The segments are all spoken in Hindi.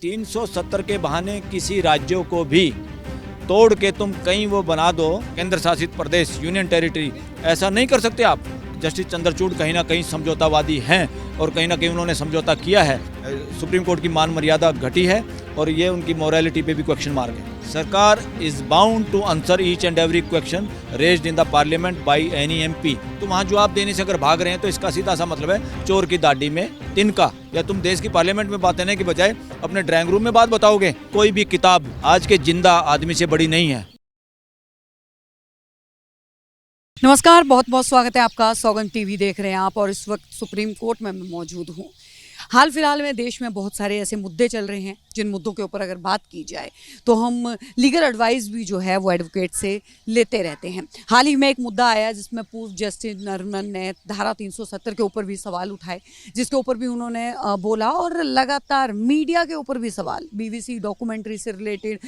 370 के बहाने किसी राज्यों को भी तोड़ के तुम कहीं वो बना दो केंद्र शासित प्रदेश, यूनियन टेरिटरी, ऐसा नहीं कर सकते आप। जस्टिस चंद्रचूड़ कहीं ना कहीं समझौतावादी हैं और कहीं ना कहीं उन्होंने समझौता किया है। सुप्रीम कोर्ट की मान मर्यादा घटी है और ये उनकी मोरालिटी पे भी क्वेश्चन मार्क है। सरकार is bound to answer each and every question raised in the parliament by any MP. तुम वहाँ जवाब देने से अगर भाग रहे हैं तो इसका सीधा सा मतलब है चोर की दाढ़ी में तिनका। या तुम देश की पार्लियामेंट में बात करने की बजाय अपने ड्राइंग रूम में बात बताओगे। कोई भी किताब आज के जिंदा आदमी से बड़ी नहीं है। नमस्कार, बहुत बहुत स्वागत है आपका। सौगंध टीवी देख रहे हैं आप और इस वक्त सुप्रीम कोर्ट में मैं मौजूद हूँ। हाल फिलहाल में देश में बहुत सारे ऐसे मुद्दे चल रहे हैं जिन मुद्दों के ऊपर अगर बात की जाए तो हम लीगल एडवाइस भी जो है वो एडवोकेट से लेते रहते हैं। हाल ही में एक मुद्दा आया जिसमें पूर्व जस्टिस नरमन ने धारा 370 के ऊपर भी सवाल उठाए, जिसके ऊपर भी उन्होंने बोला और लगातार मीडिया के ऊपर भी सवाल, बीबीसी डॉक्यूमेंट्री से रिलेटेड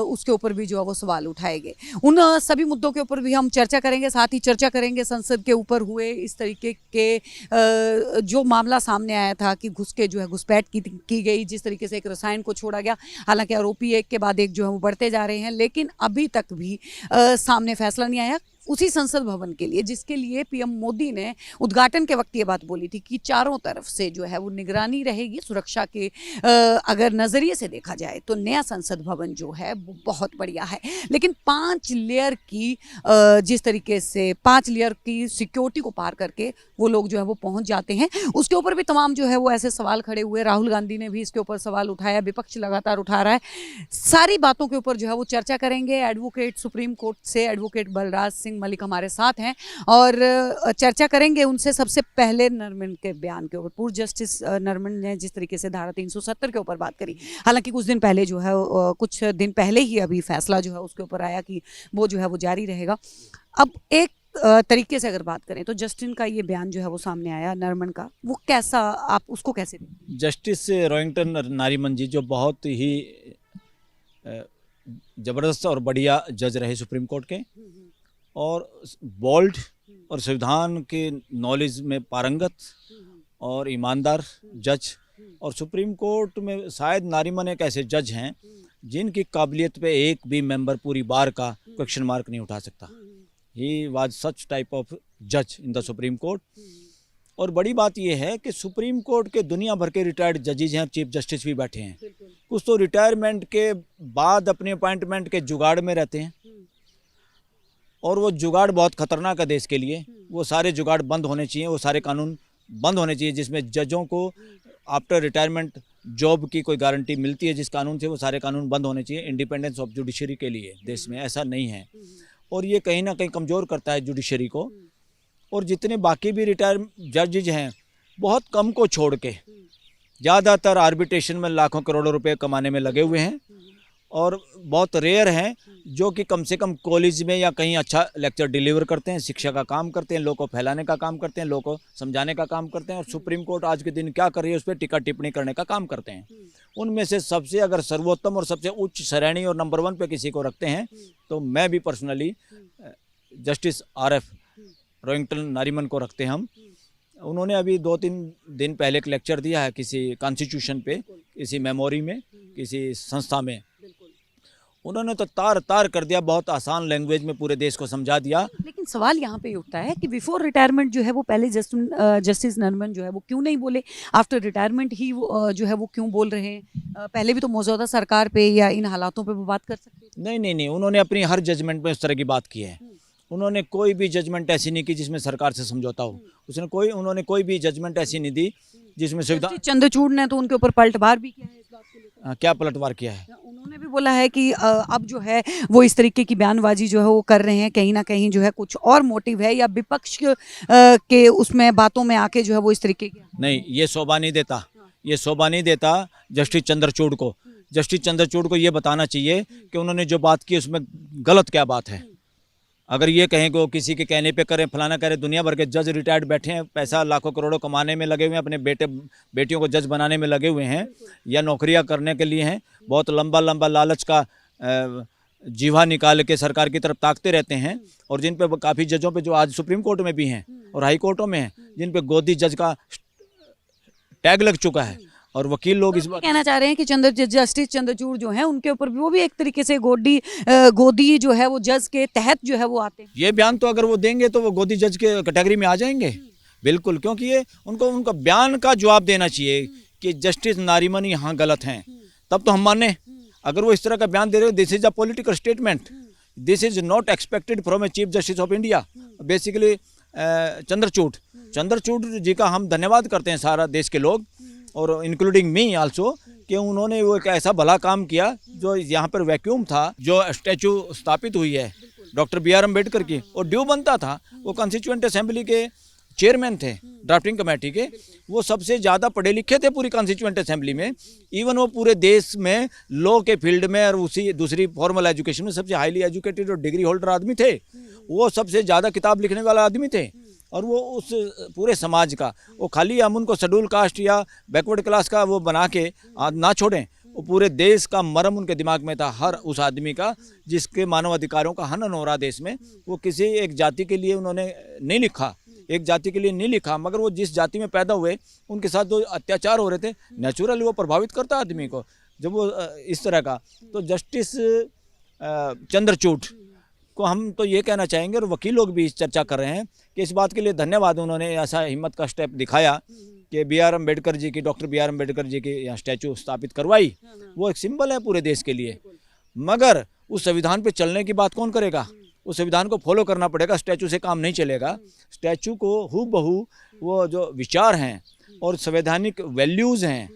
उसके ऊपर भी जो है वो सवाल उठाए गए। उन सभी मुद्दों के ऊपर भी हम चर्चा करेंगे। साथ ही चर्चा करेंगे संसद के ऊपर हुए इस तरीके के जो मामला सामने आया था कि घुस के जो है घुसपैठ की गई, जिस तरीके से एक रसायन को छोड़ा गया। हालांकि आरोपी एक के बाद एक जो है वो बढ़ते जा रहे हैं, लेकिन अभी तक भी सामने फैसला नहीं आया उसी संसद भवन के लिए, जिसके लिए पीएम मोदी ने उद्घाटन के वक्त ये बात बोली थी कि चारों तरफ से जो है वो निगरानी रहेगी सुरक्षा के। अगर नज़रिए से देखा जाए तो नया संसद भवन जो है वो बहुत बढ़िया है, लेकिन 5 लेयर की जिस तरीके से 5 लेयर की सिक्योरिटी को पार करके वो लोग जो है वो पहुंच जाते हैं, उसके ऊपर भी तमाम जो है वो ऐसे सवाल खड़े हुए। राहुल गांधी ने भी इसके ऊपर सवाल उठाया, विपक्ष लगातार उठा रहा है। सारी बातों के ऊपर जो है वो चर्चा करेंगे। एडवोकेट सुप्रीम कोर्ट से एडवोकेट बलराज सिंह मलिक हमारे साथ हैं और चर्चा करेंगे उनसे। सबसे पहले नरमन के बयान के ऊपर, पूर्व जस्टिस नरमन ने जिस तरीके से धारा 370 के ऊपर बात करी, हालांकि कुछ दिन पहले जो है कुछ दिन पहले ही अभी फैसला जो है उसके ऊपर आया कि वो जो है वो जारी रहेगा। अब एक तरीके से अगर बात करें तो जस्टिन का ये बयान जो है वो सामने आया नरमन का, वो कैसा, आप उसको कैसे देखते? जस्टिस रोहिंटन नारीमन जी जो बहुत ही जबरदस्त और बढ़िया जज रहे सुप्रीम कोर्ट के और बोल्ड और संविधान के नॉलेज में पारंगत और ईमानदार जज। और सुप्रीम कोर्ट में शायद नारीमन एक ऐसे जज हैं जिनकी काबिलियत पे एक भी मेंबर पूरी बार का क्वेश्चन मार्क नहीं उठा सकता। He was such type of जज इन द सुप्रीम कोर्ट। और बड़ी बात यह है कि सुप्रीम कोर्ट के दुनिया भर के रिटायर्ड जजेज हैं, चीफ जस्टिस भी बैठे हैं। कुछ तो रिटायरमेंट के बाद अपने अपॉइंटमेंट के जुगाड़ में रहते हैं और वो जुगाड़ बहुत खतरनाक है देश के लिए। वो सारे जुगाड़ बंद होने चाहिए, वो सारे कानून बंद होने चाहिए जिसमें जजों को आफ्टर रिटायरमेंट जॉब की कोई गारंटी मिलती है। जिस कानून से वो सारे कानून बंद होने चाहिए इंडिपेंडेंस ऑफ जुडिशरी के लिए। देश में ऐसा नहीं है और ये कहीं ना कहीं कमज़ोर करता है जुडिशरी को। और जितने बाकी भी रिटायर जजेज हैं बहुत कम को छोड़ के ज़्यादातर आर्बिट्रेशन में लाखों करोड़ों रुपए कमाने में लगे हुए हैं और बहुत रेयर हैं जो कि कम से कम कॉलेज में या कहीं अच्छा लेक्चर डिलीवर करते हैं, शिक्षा का काम करते हैं, लोगों को फैलाने का काम करते हैं, लोगों को समझाने का काम करते हैं। और सुप्रीम कोर्ट आज के दिन क्या कर रही है उस पर टीका टिप्पणी करने का काम करते हैं। उनमें से सबसे अगर सर्वोत्तम और सबसे उच्च श्रेणी और नंबर 1 पे किसी को रखते हैं तो मैं भी personally justice RF Rohinton Nariman को रखते हैं हम। उन्होंने अभी 2-3 दिन पहले एक लेक्चर दिया है किसी कॉन्स्टिट्यूशन पे, किसी मेमोरी में, किसी संस्था में। उन्होंने तो तार तार कर दिया, बहुत आसान लैंग्वेज में पूरे देश को समझा दिया। लेकिन सवाल यहाँ पे उठता है कि बिफोर रिटायरमेंट जो है वो पहले जस्टिस नरमन जो है वो क्यों नहीं बोले, आफ्टर रिटायरमेंट ही जो है वो क्यों बोल रहे हैं? पहले भी तो मौजूदा सरकार पे या इन हालातों पे वो बात कर सकते थे। नहीं, उन्होंने अपनी हर जजमेंट में उस तरह की बात की है। उन्होंने कोई भी जजमेंट ऐसी नहीं की जिसमें सरकार से समझौता हो। उन्होंने कोई भी जजमेंट ऐसी नहीं दी जिसमें संविधान। चंद्रचूड़ ने तो उनके ऊपर पलटवार भी किया है इस बात को लेकर। क्या पलटवार किया है? उन्होंने भी बोला है कि अब जो है वो इस तरीके की बयानबाजी जो है वो कर रहे हैं, कहीं ना कहीं जो है कुछ और मोटिव है या विपक्ष के उसमें बातों में आके जो है वो इस तरीके की। नहीं, ये शोभा नहीं देता जस्टिस चंद्रचूड़ को। जस्टिस चंद्रचूड़ को ये बताना चाहिए कि उन्होंने जो बात की उसमें गलत क्या बात है। अगर ये कहें कि वो किसी के कहने पे करें, फलाना करें, दुनिया भर के जज रिटायर्ड बैठे हैं, पैसा लाखों करोड़ों कमाने में लगे हुए हैं, अपने बेटियों को जज बनाने में लगे हुए हैं या नौकरियां करने के लिए हैं। बहुत लंबा लालच का जीवा निकाल के सरकार की तरफ ताकते रहते हैं। और जिन पे काफ़ी जजों पे जो आज सुप्रीम कोर्ट में भी हैं और हाई कोर्टों में हैं, जिन पे गोदी जज का टैग लग चुका है, और वकील लोग इस तो बात कहना चाह रहे हैं कि जस्टिस चंद्रचूड़ जो है उनके ऊपर भी वो भी एक तरीके से गोदी जो है वो जज के तहत जो है वो आते हैं। ये बयान तो अगर वो देंगे तो वो गोदी जज के कैटेगरी में आ जाएंगे बिल्कुल, क्योंकि ये उनको उनका बयान का जवाब देना चाहिए कि जस्टिस नारीमन यहाँ गलत हैं, तब तो हम माने। अगर वो इस तरह का बयान दे रहे हो, this is a political statement, this is not expected from a chief justice of India. Basically Chandrachud ji का हम धन्यवाद करते हैं सारा देश के लोग, और इंक्लूडिंग मी आल्सो, कि उन्होंने वो एक ऐसा भला काम किया जो यहाँ पर वैक्यूम था, जो स्टैचू स्थापित हुई है डॉक्टर B.R. अम्बेडकर की, और ड्यू बनता था। वो कॉन्स्टिट्यूएंट असेंबली के चेयरमैन थे, ड्राफ्टिंग कमेटी के, वो सबसे ज़्यादा पढ़े लिखे थे पूरी कॉन्स्टिट्यूएंट असेंबली में। इवन वो पूरे देश में लॉ के फील्ड में और उसी दूसरी फॉर्मल एजुकेशन में सबसे हाईली एजुकेटेड और डिग्री होल्डर आदमी थे। वो सबसे ज़्यादा किताब लिखने वाला आदमी थे, और वो उस पूरे समाज का, वो खाली हम उनको शेड्यूल कास्ट या बैकवर्ड क्लास का वो बना के ना छोड़ें, वो पूरे देश का मर्म उनके दिमाग में था, हर उस आदमी का जिसके मानव अधिकारों का हनन हो रहा देश में। वो किसी एक जाति के लिए उन्होंने नहीं लिखा, एक जाति के लिए नहीं लिखा, मगर वो जिस जाति में पैदा हुए उनके साथ जो अत्याचार हो रहे थे, नेचुरली वो प्रभावित करता आदमी को जब वो इस तरह का। तो जस्टिस चंद्रचूड़ को हम तो ये कहना चाहेंगे, और वकील लोग भी इस चर्चा कर रहे हैं कि इस बात के लिए धन्यवाद, उन्होंने ऐसा हिम्मत का स्टेप दिखाया कि B.R. अम्बेडकर जी की, डॉक्टर B.R. अम्बेडकर जी की यहाँ स्टैचू स्थापित करवाई। वो एक सिंबल है पूरे देश के लिए, मगर उस संविधान पे चलने की बात कौन करेगा? उस संविधान को फॉलो करना पड़ेगा, स्टैचू से काम नहीं चलेगा। स्टैचू को हूबहू वो जो विचार हैं और संवैधानिक वैल्यूज़ हैं,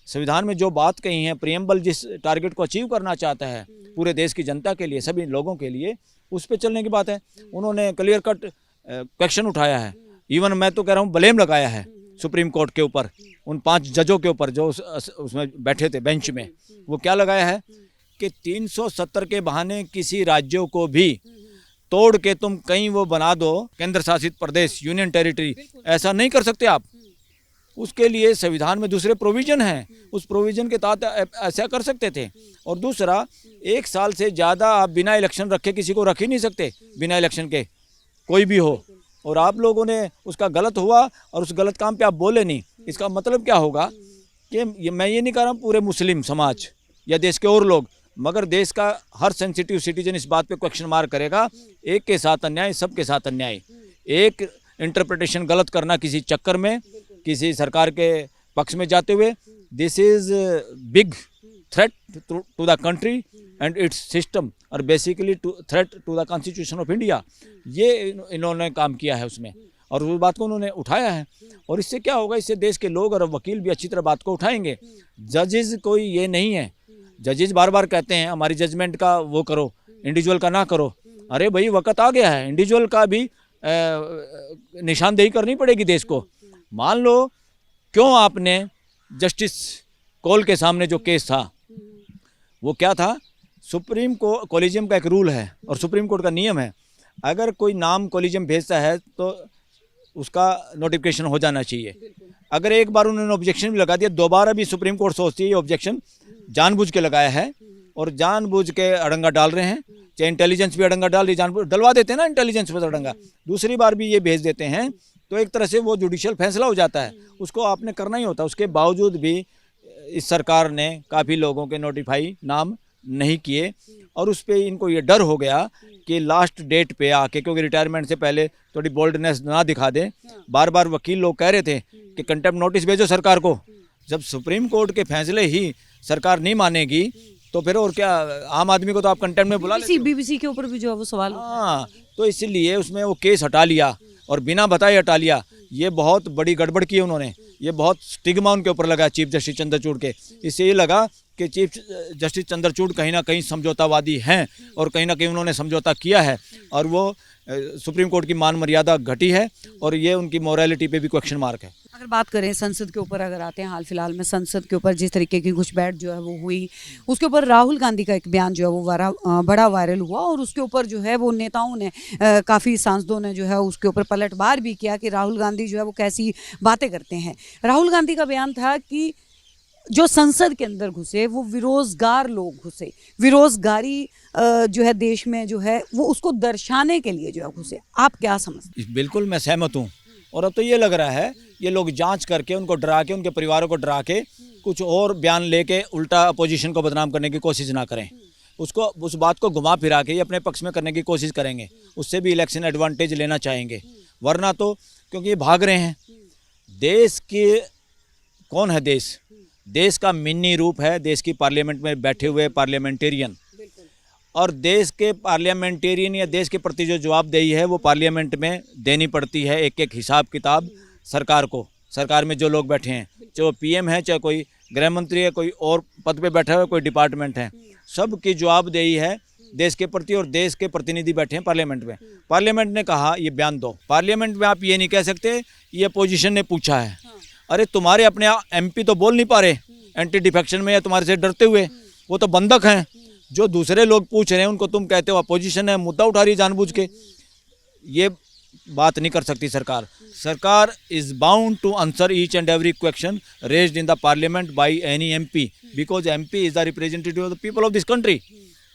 संविधान में जो बात कही है, प्रियम्बल जिस टारगेट को अचीव करना चाहता है पूरे देश की जनता के लिए, सभी लोगों के लिए, उस पर चलने की बात है। उन्होंने क्लियर कट क्वेश्चन उठाया है, इवन मैं तो कह रहा हूँ ब्लेम लगाया है सुप्रीम कोर्ट के ऊपर, उन 5 जजों के ऊपर जो उसमें बैठे थे बेंच में। वो क्या लगाया है कि 370 के बहाने किसी राज्यों को भी तोड़ के तुम कहीं वो बना दो केंद्र शासित प्रदेश, यूनियन टेरिटरी, ऐसा नहीं कर सकते आप। उसके लिए संविधान में दूसरे प्रोविज़न हैं, उस प्रोविज़न के तहत ऐसा कर सकते थे। और दूसरा, 1 साल से ज़्यादा आप बिना इलेक्शन रखे किसी को रख ही नहीं सकते, बिना इलेक्शन के कोई भी हो। और आप लोगों ने उसका गलत हुआ और उस गलत काम पे आप बोले नहीं, इसका मतलब क्या होगा कि मैं ये नहीं कह रहा हूँ पूरे मुस्लिम समाज या देश के और लोग, मगर देश का हर सेंसिटिव सिटीजन इस बात पे क्वेश्चन मार्क करेगा, एक के साथ अन्याय, सबके साथ अन्याय। एक इंटरप्रिटेशन गलत करना किसी चक्कर में, किसी सरकार के पक्ष में जाते हुए, this is big threat to the country and its system, और basically threat to the constitution of India. ये इन्होंने काम किया है उसमें, और उस बात को उन्होंने उठाया है। और इससे क्या होगा, इससे देश के लोग और वकील भी अच्छी तरह बात को उठाएंगे। जजेस कोई ये नहीं है, जजेस बार बार कहते हैं हमारी जजमेंट का वो करो, इंडिविजुअल का ना करो। अरे भाई, वक्त आ गया है, इंडिविजुअल का भी निशानदेही करनी पड़ेगी देश को। मान लो क्यों आपने जस्टिस कौल के सामने जो केस था वो क्या था, सुप्रीम कोलिजियम का एक रूल है और सुप्रीम कोर्ट का नियम है, अगर कोई नाम कोलिजियम भेजता है तो उसका नोटिफिकेशन हो जाना चाहिए। अगर एक बार उन्होंने ऑब्जेक्शन भी लगा दिया, दोबारा भी सुप्रीम कोर्ट सोचती है ये ऑब्जेक्शन जानबूझ के लगाया है और जानबूझ के अड़ंगा डाल रहे हैं, चाहे इंटेलिजेंस भी अड़ंगा डाल रही, जानबूझ डलवा देते हैं ना इंटेलिजेंस पर अड़ंगा, दूसरी बार भी ये भेज देते हैं, तो एक तरह से वो जुडिशियल फैसला हो जाता है, उसको आपने करना ही होता है। उसके बावजूद भी इस सरकार ने काफ़ी लोगों के नोटिफाई नाम नहीं किए, और उस पर इनको ये डर हो गया कि लास्ट डेट पे आके, क्योंकि रिटायरमेंट से पहले थोड़ी बोल्डनेस ना दिखा दें। बार बार वकील लोग कह रहे थे कि कंटेम्प्ट नोटिस भेजो सरकार को। जब सुप्रीम कोर्ट के फैसले ही सरकार नहीं मानेगी तो फिर और क्या, आम आदमी को तो आप कंटेम्प्ट में बुला लेते हो। बीबीसी के ऊपर भी जो है वो सवाल, हाँ, तो इसलिए उसमें वो केस हटा लिया और बिना बताए हटा लिया। ये बहुत बड़ी गड़बड़ की है उन्होंने, ये बहुत स्टिग्मा उनके ऊपर लगा चीफ जस्टिस चंद्रचूड़ के। इससे ये लगा कि चीफ जस्टिस चंद्रचूड़ कहीं ना कहीं समझौतावादी हैं और कहीं ना कहीं उन्होंने समझौता किया है, और वो सुप्रीम कोर्ट की मान मर्यादा घटी है, और ये उनकी मोरालिटी पे भी क्वेश्चन मार्क है। अगर बात करें संसद के ऊपर, अगर आते हैं हाल फिलहाल में संसद के ऊपर जिस तरीके की घुसपैठ जो है वो हुई, उसके ऊपर राहुल गांधी का एक बयान जो है वो बड़ा वायरल हुआ, और उसके ऊपर जो है वो नेताओं ने, काफ़ी सांसदों ने जो है उसके ऊपर पलटवार भी किया कि राहुल गांधी जो है वो कैसी बातें करते हैं। राहुल गांधी का बयान था कि जो संसद के अंदर घुसे वो बेरोजगार लोग घुसे, बेरोजगारी जो है देश में जो है वो उसको दर्शाने के लिए जो है घुसे। आप क्या समझते हैं? बिल्कुल मैं सहमत हूँ, और अब तो ये लग रहा है ये लोग जांच करके उनको डरा के, उनके परिवारों को डरा के कुछ और बयान लेके उल्टा अपोजिशन को बदनाम करने की कोशिश ना करें। उसको उस बात को घुमा फिरा के ये अपने पक्ष में करने की कोशिश करेंगे, उससे भी इलेक्शन एडवांटेज लेना चाहेंगे। वरना तो क्योंकि ये भाग रहे हैं, देश के कौन है देश का मिनी रूप है देश की पार्लियामेंट में बैठे हुए पार्लियामेंटेरियन, और देश के पार्लियामेंटेरियन या देश के प्रति जो जवाबदेही है वो पार्लियामेंट में देनी पड़ती है। एक एक हिसाब किताब सरकार को, सरकार में जो लोग बैठे हैं, चाहे पीएम है, चाहे कोई गृह मंत्री है, कोई और पद पे बैठा हुआ, कोई डिपार्टमेंट है, सब की जवाबदेही है देश के प्रति, और देश के प्रतिनिधि बैठे हैं पार्लियामेंट में। पार्लियामेंट ने कहा ये बयान दो, पार्लियामेंट में आप ये नहीं कह सकते ये अपोजिशन ने पूछा है। अरे तुम्हारे अपने एमपी तो बोल नहीं पा रहे एंटी डिफेक्शन में, या तुम्हारे से डरते हुए, वो तो बंधक हैं। जो दूसरे लोग पूछ रहे हैं उनको तुम कहते हो अपोजिशन है, मुद्दा उठा रही है जानबूझ के। ये बात नहीं कर सकती सरकार। सरकार is bound to answer each and every question raised in the parliament by any MP, because MP is the representative of the people of this country.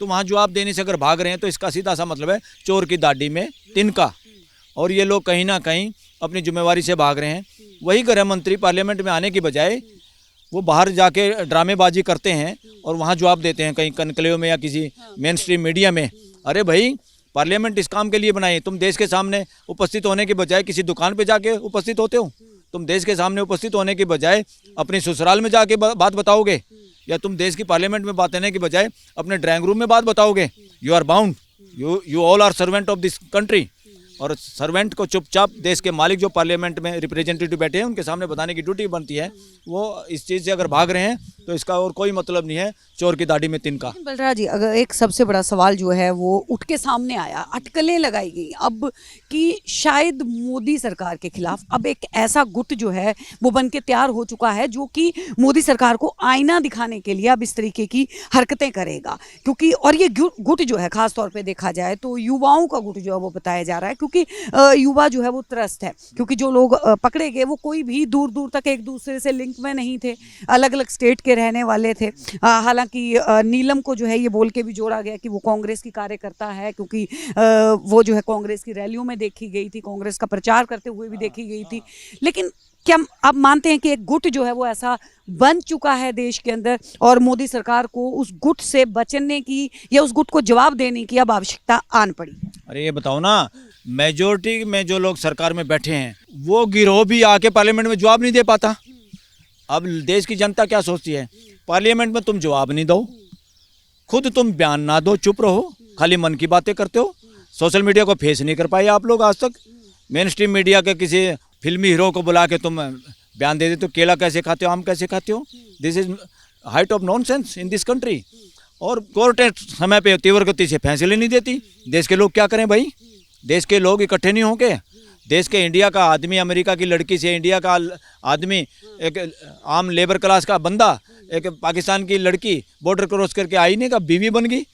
तो वहाँ जवाब देने से अगर भाग रहे हैं तो इसका सीधा सा मतलब है चोर की दाढ़ी में तिनका, और ये लोग कहीं ना कहीं अपनी जिम्मेवारी से भाग रहे हैं। वही गृह मंत्री पार्लियामेंट में आने की बजाय वो बाहर जाके ड्रामेबाजी करते हैं और वहाँ जवाब देते हैं कहीं कनकलेव में या किसी मेन स्ट्रीम मीडिया में। अरे भाई, पार्लियामेंट इस काम के लिए बनाई, तुम देश के सामने उपस्थित होने के बजाय किसी दुकान पे जाके उपस्थित होते हो। तुम देश के सामने उपस्थित होने के बजाय अपने ससुराल में जाके बात बताओगे, या तुम देश की पार्लियामेंट में बात करने के बजाय अपने ड्राइंग रूम में बात बताओगे। You are bound, you all are servant of this country. और सर्वेंट को चुपचाप देश के मालिक जो पार्लियामेंट में रिप्रेजेंटेटिव बैठे हैं उनके सामने बताने की ड्यूटी बनती है। वो इस चीज़ से अगर भाग रहे हैं तो इसका और कोई मतलब नहीं है चोर की दाढ़ी में तिनका। बलराज जी, अगर एक सबसे बड़ा सवाल जो है वो उठ के सामने आया, अटकलें लगाई गई अब कि शायद मोदी सरकार के खिलाफ अब एक ऐसा गुट जो है वो बन के तैयार हो चुका है जो कि मोदी सरकार को आईना दिखाने के लिए अब इस तरीके की हरकतें करेगा। क्योंकि और ये गुट जो है खास तौर पे देखा जाए तो युवाओं का गुट जो है वो बताया जा रहा है, क्योंकि युवा जो है वो त्रस्त है। क्योंकि जो लोग पकड़े गए वो कोई भी दूर दूर तक एक दूसरे से लिंक में नहीं थे, अलग अलग स्टेट के रहने वाले थे। हालांकि नीलम को जो है ये बोल के भी जोड़ा गया कि वो कांग्रेस की कार्यकर्ता है, क्योंकि वो जो है कांग्रेस की रैलियों में देखी गई थी, कांग्रेस का प्रचार करते हुए भी देखी गई थी। लेकिन क्या आप मानते हैं कि एक गुट जो है वो ऐसा बन चुका है देश के अंदर और मोदी सरकार को उस गुट से बचने की या उस गुट को जवाब देने की अब आवश्यकता आन पड़ी? अरे ये बताओ ना, मेजोरिटी में जो लोग सरकार में बैठे हैं वो गिरोह भी आके पार्लियामेंट में जवाब नहीं दे पाता। अब देश की जनता क्या सोचती है, पार्लियामेंट में तुम जवाब नहीं दो, खुद तुम बयान ना दो, चुप रहो, खाली मन की बातें करते हो। सोशल मीडिया को फेस नहीं कर पाए आप लोग आज तक। मेन स्ट्रीम मीडिया के किसी फिल्मी हीरो को बुला के तुम बयान दे देते हो, केला कैसे खाते हो, आम कैसे खाते हो। This is height of nonsense in this country. और कोर्ट समय पे तीव्र गति से फैसले नहीं देती। देश के लोग क्या करें भाई? देश के लोग इकट्ठे नहीं होंगे। देश के इंडिया का आदमी, अमेरिका की लड़की से इंडिया का आदमी, एक आम लेबर क्लास का बंदा, एक पाकिस्तान की लड़की बॉर्डर क्रॉस करके आई नहीं का बीवी बन गई,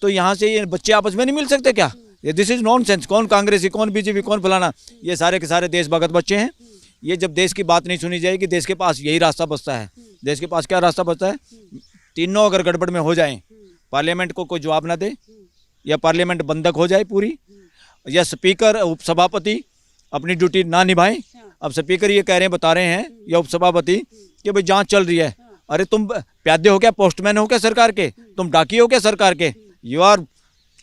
तो यहाँ से ये बच्चे आपस में नहीं मिल सकते क्या? ये दिस इज नॉनसेंस। कौन कांग्रेसी, कौन बीजेपी, कौन फलाना, ये सारे के सारे देश भगत बच्चे हैं। ये जब देश की बात नहीं सुनी जाएगी, देश के पास यही रास्ता बचता है। देश के पास क्या रास्ता बचता है? तीनों अगर गड़बड़ में हो जाएं, पार्लियामेंट को कोई जवाब ना दे, या पार्लियामेंट बंधक हो जाए पूरी, या स्पीकर उपसभापति अपनी ड्यूटी ना निभाएं। अब स्पीकर ये कह रहे हैं, बता रहे हैं, या उपसभापति कि भाई जांच चल रही है। अरे तुम प्यादे हो क्या, पोस्टमैन हो क्या सरकार के? तुम डाकिए हो क्या सरकार के? You are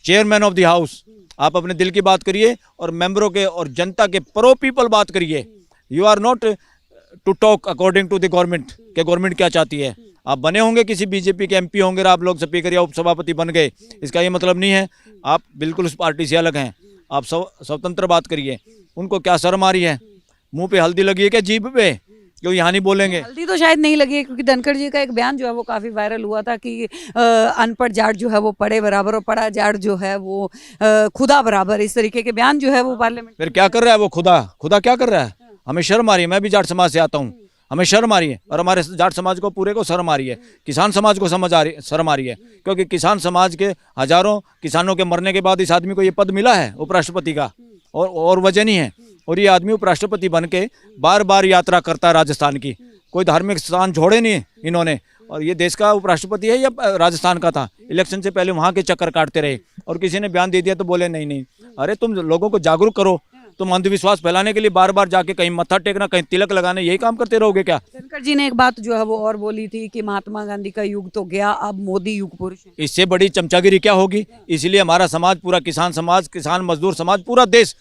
chairman of the house. आप अपने दिल की बात करिए और मेंबरों के और जनता के प्रो पीपल बात करिए। You are not to talk according to the government कि गवर्नमेंट क्या चाहती है। आप बने होंगे किसी बीजेपी के एमपी होंगे, आप लोग स्पीकर या उपसभापति बन गए, इसका ये मतलब नहीं है आप बिल्कुल उस पार्टी से अलग हैं। आप स्वतंत्र बात करिए। उनको क्या शर्म आ रही है? मुंह पे हल्दी लगी है क्या जीभ पे, क्यों यहाँ नहीं बोलेंगे? हल्दी तो शायद नहीं लगी है, क्योंकि धनखड़ जी का एक बयान जो है वो काफी वायरल हुआ था कि अनपढ़ जाट जो है वो पढ़े बराबर और पढ़ा जाट जो है वो खुदा बराबर, इस तरीके के बयान जो है वो पार्लियामेंट। फिर क्या कर रहा है वो खुदा क्या कर रहा है? हमें शर्म आ रही है। मैं भी जाट समाज से आता हूँ, हमें शर्म आ रही है, और हमारे जाट समाज को पूरे को शर्म आ रही है। किसान समाज को शर्म आ रही है, क्योंकि किसान समाज के हजारों किसानों के मरने के बाद इस आदमी को ये पद मिला है उपराष्ट्रपति का, और वजह नहीं है। और ये आदमी उपराष्ट्रपति बन के बार बार यात्रा करता है राजस्थान की, कोई धार्मिक स्थान छोड़े नहीं इन्होंने। और ये देश का उपराष्ट्रपति है या राजस्थान का था? इलेक्शन से पहले वहाँ के चक्कर काटते रहे, और किसी ने बयान दे दिया तो बोले नहीं। अरे तुम लोगों को जागरूक करो, तुम अंधविश्वास फैलाने के लिए बार बार जाके कहीं मत्था टेकना, कहीं तिलक लगाने, यही काम करते रहोगे क्या? धनखड़ जी ने एक बात जो है वो और बोली थी कि महात्मा गांधी का युग तो गया, अब मोदी युग पुरुष है। इससे बड़ी चमचागिरी क्या होगी? इसलिए हमारा समाज, पूरा किसान समाज, किसान मजदूर समाज, पूरा देश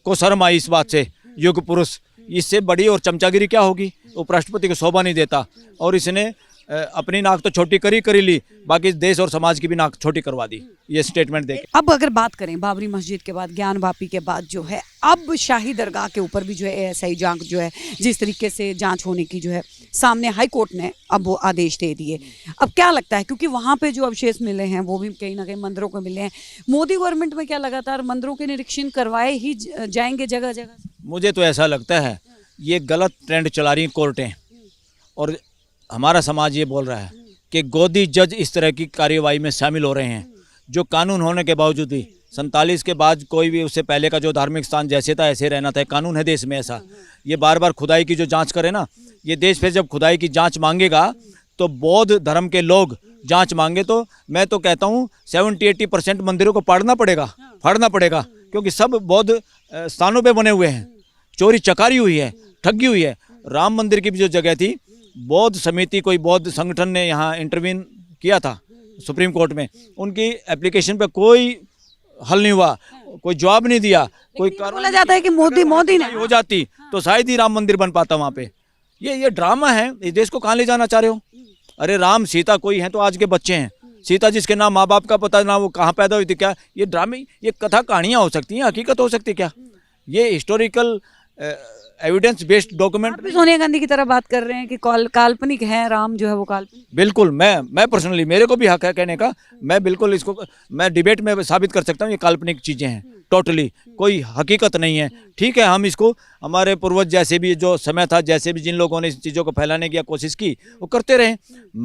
को शर्म आई इस बात से, युग पुरुष। इससे बड़ी और चमचागिरी क्या होगी? उपराष्ट्रपति को शोभा नहीं देता, और इसने अपनी नाक तो छोटी करी ली, बाकी देश और समाज की भी नाक छोटी करवा दी ये स्टेटमेंट देके। अब अगर बात करें बाबरी मस्जिद के बाद, ज्ञान वापी के बाद जो है, अब शाही दरगाह के ऊपर भी जो है एएसआई जांच जो है, जिस तरीके से जांच होने की जो है सामने हाई कोर्ट ने अब वो आदेश दे दिए। अब क्या लगता है, क्योंकि वहाँ पे जो अवशेष मिले हैं वो भी कहीं ना कहीं मंदिरों को मिले हैं, मोदी गवर्नमेंट में क्या लगातार मंदिरों के निरीक्षण करवाए ही जाएंगे जगह जगह? मुझे तो ऐसा लगता है ये गलत ट्रेंड चला रही कोर्टें, और हमारा समाज ये बोल रहा है कि गोदी जज इस तरह की कार्यवाही में शामिल हो रहे हैं, जो कानून होने के बावजूद भी 47 के बाद कोई भी उससे पहले का जो धार्मिक स्थान जैसे था ऐसे रहना था, कानून है देश में ऐसा। ये बार बार खुदाई की जो जांच करे ना, ये देश पे जब खुदाई की जांच मांगेगा तो बौद्ध धर्म के लोग जांच मांगे तो मैं तो कहता हूँ 70-80% मंदिरों को फाड़ना पड़ेगा, क्योंकि सब बौद्ध स्थानों पे बने हुए हैं, चोरी चकारी हुई है, ठगी हुई है। राम मंदिर की भी जो जगह थी, बौद्ध समिति, कोई बौद्ध संगठन ने यहाँ इंटरवीन किया था सुप्रीम कोर्ट में, उनकी एप्लीकेशन पे कोई हल नहीं हुआ, कोई जवाब नहीं दिया, कोई बोला जाता है कि मोदी ने हो जाती तो शायद ही राम मंदिर बन पाता वहाँ पे। ये ड्रामा है, इस देश को कहाँ ले जाना चाह रहे हो? अरे राम सीता कोई है तो आज के बच्चे हैं, सीता जिसके नाम माँ बाप का पता ना वो कहाँ पैदा हुई थी, क्या ये ड्रामे, ये कथा कहानियाँ हो सकती हैं, हकीकत हो सकती है क्या? ये historical evidence based document. Sonia Gandhi की तरह बात कर रहे हैं कि काल्पनिक है राम जो है वो काल्पनिक। बिल्कुल, मैं पर्सनली, मेरे को भी हक है कहने का, मैं बिल्कुल इसको मैं डिबेट में साबित कर सकता हूँ ये काल्पनिक चीज़ें हैं, टोटली कोई हकीकत नहीं है। ठीक है, हम इसको हमारे पूर्वज जैसे भी जो समय था, जैसे भी जिन लोगों ने इस चीज़ों को फैलाने की कोशिश की वो करते रहे,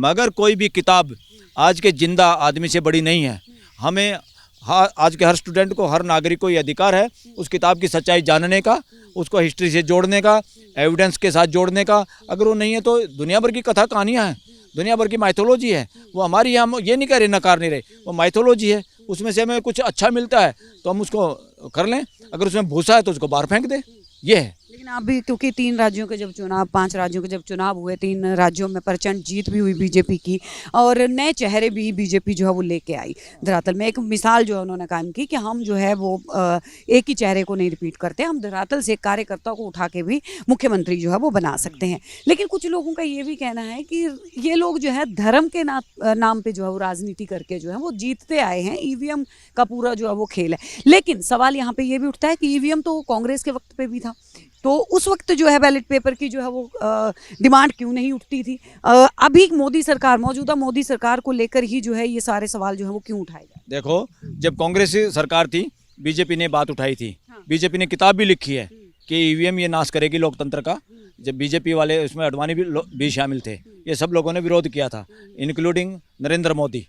मगर कोई भी किताब आज के जिंदा आदमी से बड़ी नहीं है। हमें आज के हर स्टूडेंट को, हर नागरिक को ये अधिकार है उस किताब की सच्चाई जानने का, उसको हिस्ट्री से जोड़ने का, एविडेंस के साथ जोड़ने का। अगर वो नहीं है तो दुनिया भर की कथा कहानियाँ हैं, दुनिया भर की माइथोलॉजी है, वो हमारी, हम ये नहीं कह रहे, नकार नहीं रहे, वो माइथोलॉजी है, उसमें से हमें कुछ अच्छा मिलता है तो हम उसको कर लें, अगर उसमें भूसा है तो उसको बाहर फेंक दें, ये है। लेकिन अभी क्योंकि 3 राज्यों के जब चुनाव, 5 राज्यों के जब चुनाव हुए, 3 राज्यों में प्रचंड जीत भी हुई बीजेपी की, और नए चेहरे भी बीजेपी जो है वो लेके आई। धरातल में एक मिसाल जो है उन्होंने कायम की कि हम जो है वो एक ही चेहरे को नहीं रिपीट करते, हम धरातल से कार्यकर्ता को उठा के भी मुख्यमंत्री जो है वो बना सकते हैं। लेकिन कुछ लोगों का ये भी कहना है कि ये लोग जो है धर्म के नाम पे जो है वो राजनीति करके जो है वो जीतते आए हैं, ईवीएम का पूरा जो है वो खेल है। लेकिन सवाल यहाँ पे ये भी उठता है कि ईवीएम तो कांग्रेस के वक्त पे भी था, तो उस वक्त जो है बैलेट पेपर की जो है वो डिमांड क्यों नहीं उठती थी? अभी मौजूदा मोदी सरकार को लेकर ही जो है ये सारे सवाल जो है वो क्यों उठाए जाए? देखो, जब कांग्रेस की सरकार थी, बीजेपी ने बात उठाई थी, बीजेपी ने किताब भी लिखी है कि ईवीएम ये नाश करेगी लोकतंत्र का। जब बीजेपी वाले, उसमें अडवाणी भी शामिल थे, ये सब लोगों ने विरोध किया था, इंक्लूडिंग नरेंद्र मोदी,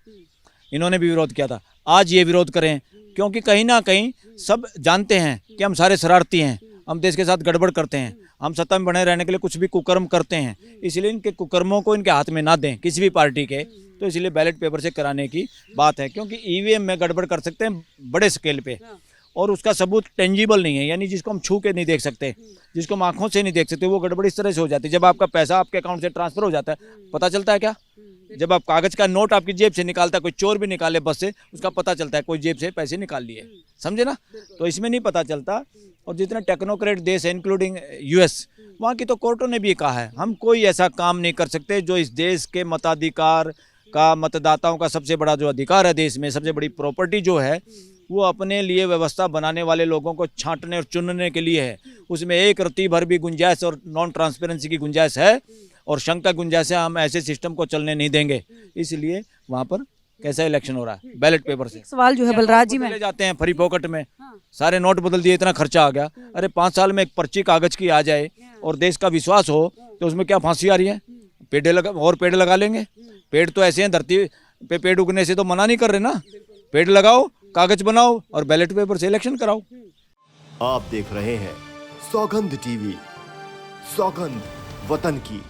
इन्होंने भी विरोध किया था। आज ये विरोध करें क्योंकि कहीं ना कहीं सब जानते हैं कि हम सारे शरारती हैं, हम देश के साथ गड़बड़ करते हैं, हम सत्ता में बने रहने के लिए कुछ भी कुकर्म करते हैं, इसलिए इनके कुकर्मों को इनके हाथ में ना दें किसी भी पार्टी के, तो इसलिए बैलेट पेपर से कराने की बात है। क्योंकि ईवीएम में गड़बड़ कर सकते हैं बड़े स्केल पे, और उसका सबूत टेंजिबल नहीं है, यानी जिसको हम छू के नहीं देख सकते, जिसको हम आंखों से नहीं देख सकते, वो गड़बड़ इस तरह से हो जाती है। जब आपका पैसा आपके अकाउंट से ट्रांसफर हो जाता है, पता चलता है क्या? जब आप कागज का नोट आपकी जेब से निकालता है, कोई चोर भी निकाले बस से, उसका पता चलता है कोई जेब से पैसे निकाल लिए, समझे ना? तो इसमें नहीं पता चलता। और जितने टेक्नोक्रेट देश है, इंक्लूडिंग यूएस, वहाँ की तो कोर्टों ने भी कहा है हम कोई ऐसा काम नहीं कर सकते जो इस देश के मताधिकार का, मतदाताओं का सबसे बड़ा जो अधिकार है देश में, सबसे बड़ी प्रॉपर्टी जो है, वो अपने लिए व्यवस्था बनाने वाले लोगों को छांटने और चुनने के लिए है। उसमें एक रत्ती भर भी गुंजाइश और नॉन ट्रांसपेरेंसी की गुंजाइश है, और शंका गुंजाइश है, हम ऐसे सिस्टम को चलने नहीं देंगे। इसलिए वहाँ पर कैसा इलेक्शन हो रहा है? बैलेट पेपर से। सवाल जो है बलराज जी में ले जाते हैं फ्री पॉकेट में, सारे नोट बदल दिए, इतना खर्चा आ गया। अरे 5 साल में एक पर्ची कागज की आ जाए और देश का विश्वास हो, तो उसमें क्या फांसी आ रही है? पेड़ लगा लेंगे। पेड़ तो ऐसे हैं, धरती पे पेड़ उगने से तो मना नहीं कर रहे ना। पेड़ लगाओ, कागज बनाओ और बैलेट पेपर से इलेक्शन कराओ। आप देख रहे हैं सौगंध टीवी, सौगंध वतन की।